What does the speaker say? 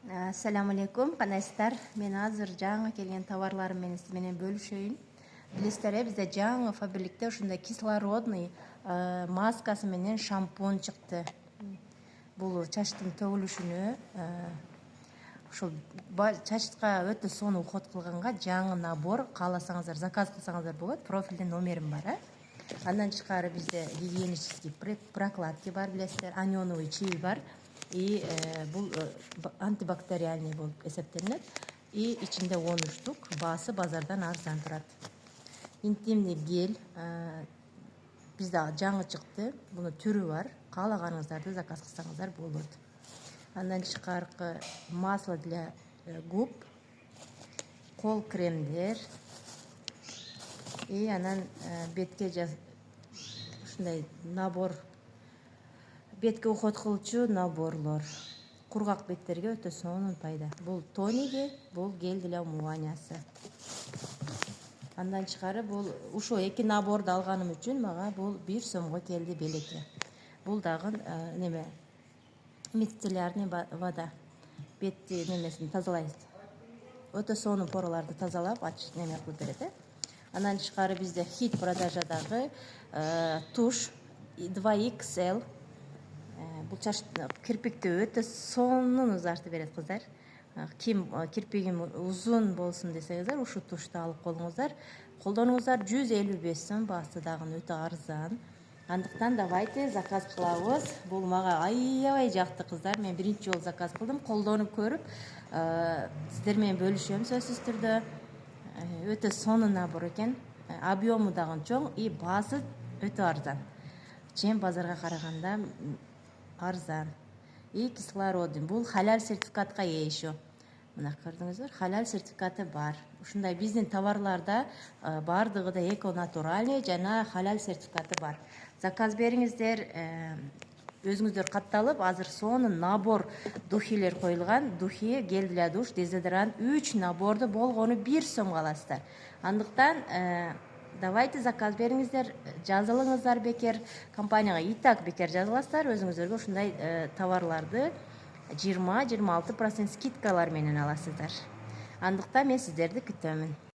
Assalamu алейкум, кандайсыздар? Мен азыр жаңы келген товарларым менен бөлүшөйүн. Билесиздер, бизде жаңы фабрикте ушундай кислородный маскасы менен шампунь чыкты. Бул чачтын төгүлүшүнө, ушул чачка өтө сонун уход кылганга жаңы набор кааласаңыздар, заказ кылсаңыздар болот. Профилде номерим бар. Андан тышкары бизде гигиенический прокладки бар, билесиздер, анионовый чий бар. И бул антибактериальный болуп эсептелинет. И ичинде 10 штук, баасы базардан арзан турат. Интимный гель бизде жаңы чыкты. Бунун түрү бар. Каалаганыңыздарды заказ кылсаңыздар болот. Андан тышкаркы масло для губ, кол кремдер. И анан бетке ушундай набор, бетке уход кылчу наборлор. Кургак беттерге өтө сонун пайда. Бул тониги, бул гель для умываниясы. Андан тышкары бул ушул эки наборду алганым үчүн мага бул 1 сомго келди белеки. Бул дагы мицеллярный вода. Бетти немесин тазалайт. Өтө сонун поролорду тазалап, неме кылып берет. Андан тышкары бизде хит продажадагы туш 2XL. Бул чач кирпикти өтө сонун узартып берет, кыздар. Ким кирпигим узун болсун десеңиздер, ушул тушту алып колуңуздар. Колдонуңуздар 155 сом, баасы дагы өтө арзан. Андыктан давайте заказ кылабыз. Бул мага аябай жакты, кыздар. Мен биринчи жолу заказ кылдым, колдонуп көрүп, сиздер менен бөлүшөм сөзсүз түрдө. Өтө сонун набор экен. Объему дагы чоң и баасы өтө арзан. Чен базарга караганда арзан. И кислородный. Бул халал сертификатка ээ еще. Мына көрдүңүздөр, халал сертификаты бар. Ушундай биздин товарларда бардыгы да эко-натуральный жана халал сертификаты бар. Заказ бериңиздер, өзүңүздөр катталып, азыр сонун набор духилер коюлган. Духи, гель для душ, дезодорант 3 наборду болгону 1 сомго аласыздар. Андыктан давайте заказ бериңиздер, жазылыңыздар бекер. Компанияга и так бекер жазыласыздар, өзүңүздөргө ушундай товарларды 20-26% скидкалар менен аласыздар. Андыктан мен сиздерди күтөмүн.